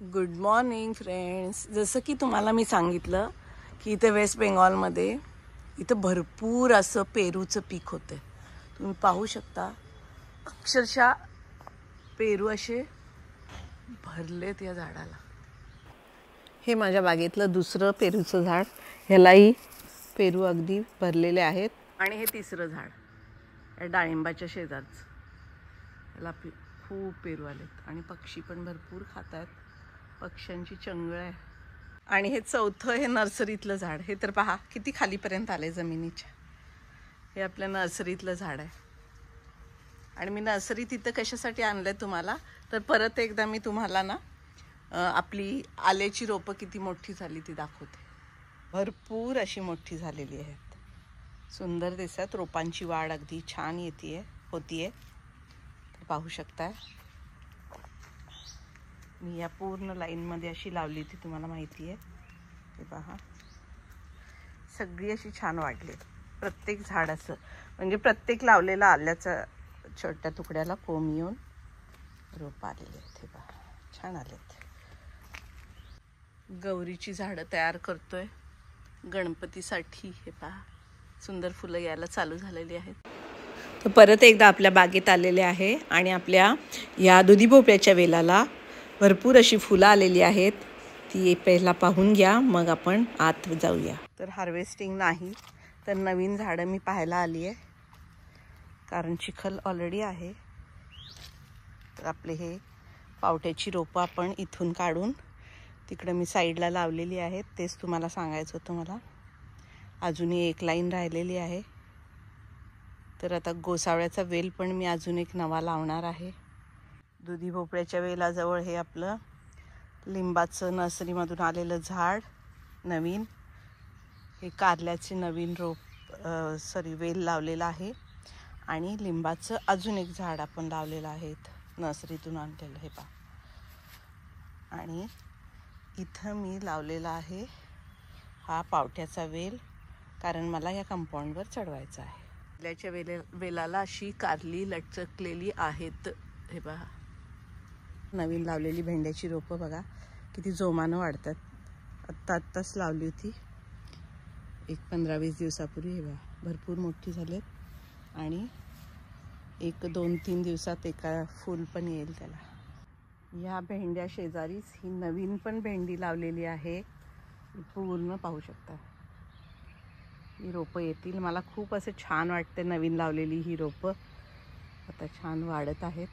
Good morning friends. जसं की तुम्हाला मी सांगितलं की इथे वेस्ट बेंगॉलमध्ये इथं भरपूर असं पेरूचं पीक होतं. तुम्ही पाहू शकता अक्षरशः पेरू असे भरलेत या झाडाला. हे माझ्या बागेतलं दुसरं पेरूचं झाड, ह्यालाही पेरू अगदी भरलेले आहेत. आणि हे तिसरं झाड या डाळिंबाच्या शेजारचं, याला खूप पेरू आलेत आणि पक्षी पण भरपूर खात आहेत. पक्ष्यांची चंगळ आहे. आणि हे चौथं हे नर्सरीतलं झाड. हे तर पहा किती खालीपर्यंत आले जमिनीच्या. हे आपल्या नर्सरीतलं झाड आहे. आणि मी नर्सरीत इथं कशासाठी आणलं तुम्हाला, तर परत एकदा मी तुम्हाला ना आपली आल्याची रोपं किती मोठी झाली ती दाखवते. भरपूर अशी मोठी झालेली आहेत, सुंदर दिसतात. रोपांची वाढ अगदी छान होतीये. पाहू शकताय. मी या पूर्ण लाईनमध्ये अशी लावली होती, तुम्हाला माहिती आहे. हे पहा सगळी अशी छान वाढली. प्रत्येक झाड असं म्हणजे प्रत्येक लावलेला आल्याचा छोट्या तुकड्याला कोंब येऊन रोप आलेले आहेत. हे पहा छान आलेत. गौरीची झाडं तयार करतोय गणपतीसाठी. हे पहा सुंदर फुलं यायला चालू झालेली आहेत. तर परत एकदा आपल्या बागेत आलेले आहे आणि आपल्या या दुधी भोपळ्याच्या वेलाला भरपूर अशी फुलं आलेली आहेत. ती पहिला पाहून घ्या, मग आपण आत जाऊया. तर हार्वेस्टिंग नाही, तर नवीन झाडं मी पाहायला आली आहे, कारण चिखल ऑलरेडी आहे. तर आपले हे पावट्याची रोपं आपण इथून काढून तिकडं मी साईडला लावलेली आहेत. तेच तुम्हाला सांगायचं होतं मला. अजूनही एक लाईन राहिलेली आहे. तर आता गोसावळ्याचा वेल पण मी अजून एक नवा लावणार आहे. दुधी भोपळ्याच्या वेलाजवळ हे आपलं लिंबाचं नर्सरीमधून आलेलं झाड नवीन, हे कारल्याचे नवीन वेल लावलेलं आहे. आणि लिंबाचं अजून एक झाड आपण लावलेलं आहे नर्सरीतून आणलेलं. हे पहा. आणि इथं मी लावलेला आहे हा पावट्याचा वेल, कारण मला या कंपाऊंडवर चढवायचा आहे. कारल्याच्या वेलाला अशी कारली लटकलेली आहेत. हे पहा. नवीन लावलेली भेंड्याची रोपं बघा किती जोमानं वाढतात. आत्ताच लावली होती एक 15-20 दिवसापूर्वी. हे बघा भरपूर मोठी झालेत आणि 1-2-3 दिवसात एका फूल पण येईल त्याला. ह्या भेंड्या शेजारीच ही नवीन पण भेंडी लावलेली आहे. पूर्ण पाहू शकता. ही रोपं येतील. मला खूप असं छान वाटते नवीन लावलेली ही रोपं आता छान वाढत आहेत.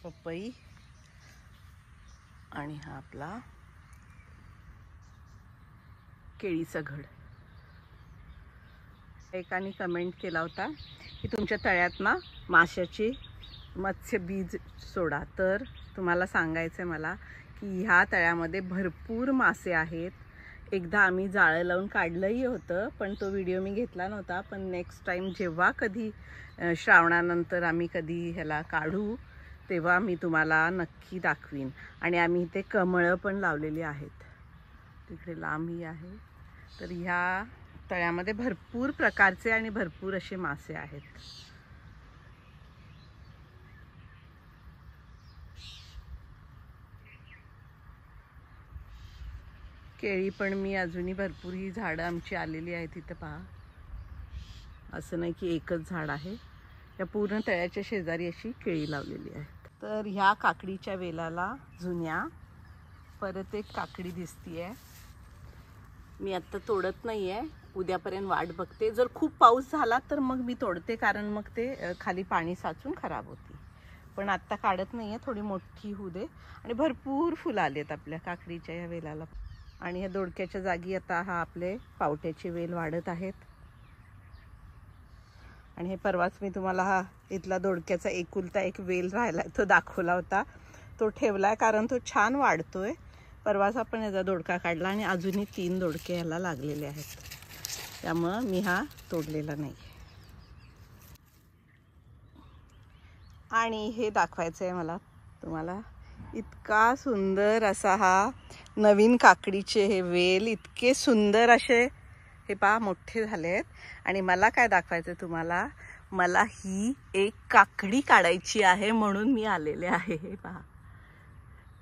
पपई आणि हा आपला केळीचा घड. एकाने कमेंट केला होता की तुमच्या तळ्यात ना माशाची मत्स्य बीज सोडा. तर तुम्हाला सांगायचं आहे मला की ह्या तळ्यामध्ये भरपूर मासे आहेत. एकदा आम्ही जाळं लावून काढलंही होतं, पण तो व्हिडिओ मी घेतला नव्हता. पण नेक्स्ट टाईम जेव्हा कधी श्रावणानंतर आम्ही कधी ह्याला काढू तेव्हा मी तुम्हाला नक्की दाखवीन. आणि आम्ही इथे कमळं पण लावलेली आहेत, तिकडे लांबही आहे. तर ह्या तळ्यामध्ये भरपूर प्रकारचे आणि भरपूर असे मासे आहेत. केळी पण मी अजूनही भरपूर ही झाडं आमची आलेली आहेत. इथं पहा, असं नाही की एकच झाड आहे. या पूर्ण तळ्याच्या शेजारी अशी केळी लावलेली आहे. तर ह्या काकडीच्या वेलाला जुन्या परत एक काकडी दिसतीये. मी आत्ता तोडत नाही आहे, उद्यापर्यंत वाट बघते. जर खूप पाऊस झाला तर मग मी तोडते, कारण मग ते खाली पाणी साचून खराब होती. पण आत्ता काढत नाही आहे, थोडी मोठी होऊ दे. आणि भरपूर फुलं आलेत आपल्या काकडीच्या या वेलाला. आणि ह्या दोडक्याच्या जागी आता हा आपले पावट्याचे वेल वाढत आहेत. आणि हे परवाच मी तुम्हाला हा इथला दोडक्याचा एकुलता एक वेल राहिला तो दाखवला होता. तो ठेवला आहे कारण तो छान वाढतोय. परवाच आपण याचा दोडका काढला आणि अजूनही 3 दोडके ह्याला लागलेले आहेत. त्यामुळं मी हा तोडलेला नाही. आणि हे दाखवायचं आहे मला तुम्हाला, इतका सुंदर असा हा नवीन काकडीचे हे वेल, इतके सुंदर असे हे पहा मोठे झाले आहेत. आणि मला काय दाखवायचं तुम्हाला, मला ही एक काकडी काढायची आहे म्हणून मी आलेले आहे. हे पहा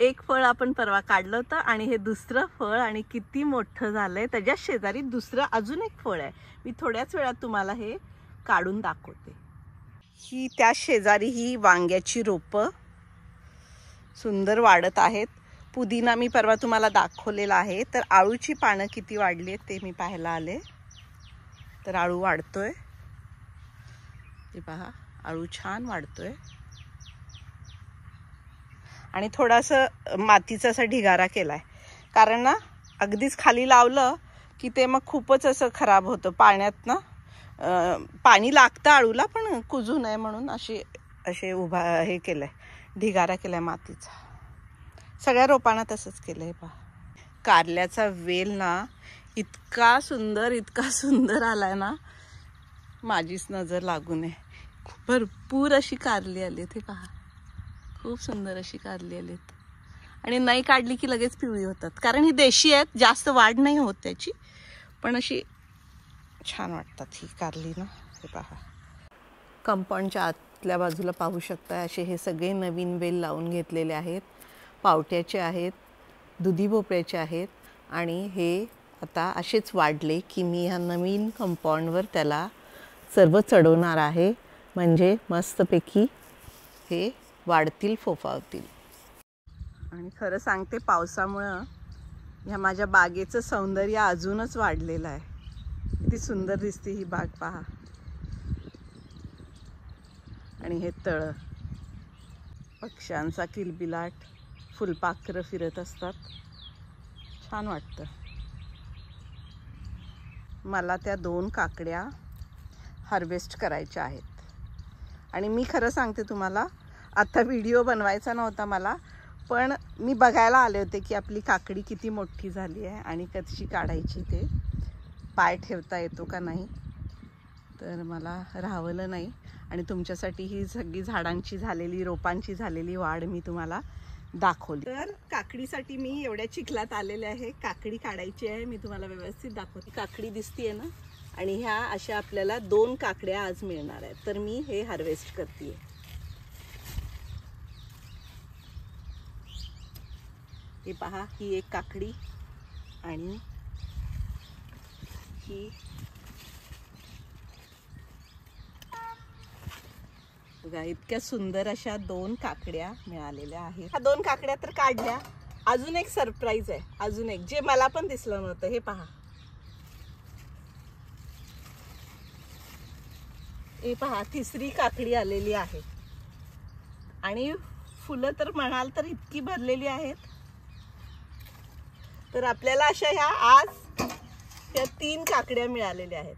एक फळ आपण परवा काढलं होतं आणि हे दुसरं फळ आणि किती मोठं झालंय. त्याच्या शेजारी दुसरं अजून एक फळ आहे. मी थोड्याच वेळात तुम्हाला हे काढून दाखवते. ही त्या शेजारी ही वांग्याची रोपं सुंदर वाढत आहेत. पुदिना मी परवा तुम्हाला दाखवलेला आहे. तर आळूची पानं किती वाढली आहेत ते मी पाहायला आले. तर आळू वाढतोय, हे पहा, आळू छान वाढतोय. आणि थोडासा मातीचा असा ढिगारा केलाय, कारण ना अगदीच खाली लावलं की ते मग खूपच असं खराब होतं. पाण्यात ना पाणी लागतं आळूला, पण कुजू नये म्हणून असे उभा हे केलंय, ढिगारा केलाय मातीचा. सगळ्या रोपांना तसंच केलंय पहा. कारल्याचा वेल ना इतका सुंदर आलाय ना, माझीच नजर लागू नये. भरपूर अशी कारली आली ते पहा, खूप सुंदर अशी कारली आलीत. आणि नाही काढली की लगेच पिवळी होतात, कारण ही देशी आहेत, जास्त वाढ नाही होत त्याची, पण अशी छान वाटतात ही कारली ना. हे पहा, कंपाऊंडच्या आतल्या बाजूला पाहू शकता असे हे सगळे नवीन वेल लावून घेतलेले आहेत. पावट्याचे आहेत, दुधी भोपळ्याचे आहेत. आणि हे आता असेच वाढले की मी ह्या नवीन कंपाऊंडवर त्याला सर्व चढवणार आहे, म्हणजे मस्तपैकी हे वाढतील, फोफावतील. आणि खरं सांगते, पावसामुळं ह्या माझ्या बागेचं सौंदर्य अजूनच वाढलेलं आहे. किती सुंदर दिसते ही बाग पहा. आणि हे तळ, पक्ष्यांचा किलबिलाट, फुलपाखरं फिरत असतात, छान वाटतं. मला त्या 2 काकड्या हार्वेस्ट करायच्या आहेत. आणि मी खरं सांगते तुम्हाला, आता व्हिडिओ बनवायचा नव्हता मला, पण मी बघायला आले होते की आपली काकडी किती मोठी झाली आहे आणि कशी काढायची, ते पाय ठेवता येतो का नाही. तर मला राहवलं नाही आणि तुमच्यासाठी ही सगळी झाडांची झालेली, रोपांची झालेली वाढ मी तुम्हाला दाखवली. तर काकडीसाठी मी एवढ्या चिखलात आलेले आहे. काकडी काढायची आहे, मी तुम्हाला व्यवस्थित दाखवते. काकडी दिसतीये ना, आणि ह्या अशा आपल्याला 2 काकड्या आज मिळणार आहेत. तर मी हे हार्वेस्ट करते. हे पहा, ही एक काकडी आणि ही बघा, इतक्या सुंदर अशा 2 काकड्या मिळालेल्या आहेत. ह्या 2 काकड्या तर काढल्या. अजून एक सरप्राईज आहे, अजून एक जे मला पण दिसलं नव्हतं. हे पहा, हे पहा, तिसरी काकडी आलेली आहे. आणि फुलं तर म्हणाल तर इतकी भरलेली आहेत. तर आपल्याला अशा ह्या आज ह्या 3 काकड्या मिळालेल्या आहेत.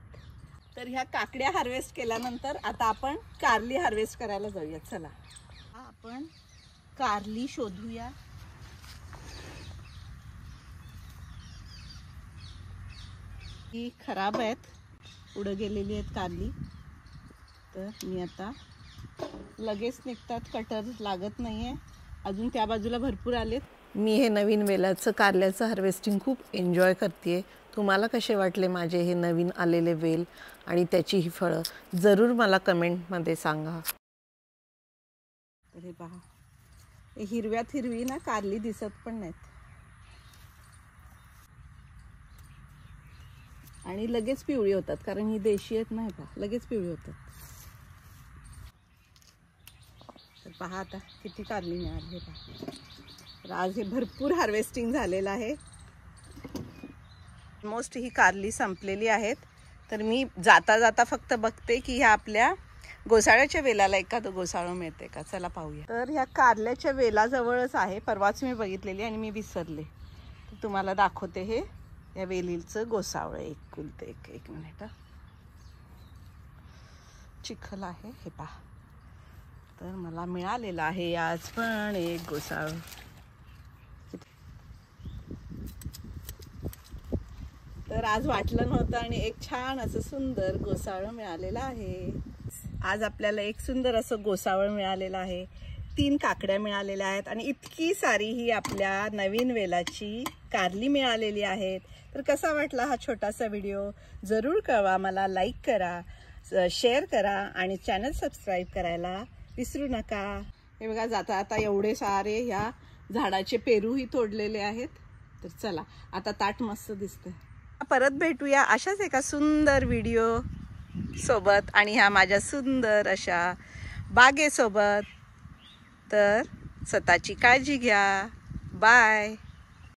तर ह्या काकड्या हार्वेस्ट केल्यानंतर आता आपण कारली हार्वेस्ट करायला जाऊया. चला, आपण कारली शोधूया. ही खराब आहेत, उडं गेलेली आहेत कारली. तर मी आता लगेच निघतात, कटर लागत नाहीये अजून. त्या बाजूला भरपूर आलेत. मी हे नवीन वेलाचं कारल्याचं हार्वेस्टिंग खूप एन्जॉय करते. तुम्हाला कसे वाटले माझे हे नवीन आलेले वेल आणि त्याची ही फळं, जरूर मला कमेंटमध्ये सांगा. हे पहा, हिरव्यात हिरवी ना कारली दिसत पण नाहीत आणि लगेच पिवळी होतात, कारण ही देशी आहेत नाही का, लगेच पिवळी होतात. तर पहा आता किती कारली मिळाली. हे पहा, तर आज हे भरपूर हार्वेस्टिंग झालेलं आहे. ऑलमोस्ट ही कारली संपलेली आहेत. तर मी जाता जाता फक्त बघते की ह्या आपल्या गोसाळ्याच्या वेलाला एखादं गोसाळं मिळते का. चला पाहूया. तर ह्या कारल्याच्या वेलाजवळच आहे, परवाच मी बघितलेली आणि मी विसरले. तर तुम्हाला दाखवते हे या वेलीचं गोसावळं. एकुलते एक मिनिट, चिखल आहे. हे पहा, तर मला मिळालेलं आहे आज पण एक गोसाळं. तर आज वाटलं नव्हतं आणि एक छान असं सुंदर गोसावळ मिळालेलं आहे. आज आपल्याला एक सुंदर असं गोसावळ मिळालेलं आहे. 3 काकड्या मिळालेल्या आहेत आणि इतकी सारी ही आपल्या नवीन वेलाची कारली मिळालेली आहेत. तर कसा वाटला हा छोटासा व्हिडिओ जरूर कळवा मला. लाईक करा, शेअर करा आणि चॅनल सबस्क्राईब करायला विसरू नका. हे बघा, जाता आता एवढे सारे ह्या झाडाचे पेरूही तोडलेले आहेत. तर चला आता ताट मस्त दिसतंय. परत भेटूया अशाच एका सुंदर व्हिडिओ सोबत आणि ह्या माझ्या सुंदर अशा बागेसोबत. तर स्वतःची काळजी घ्या. बाय.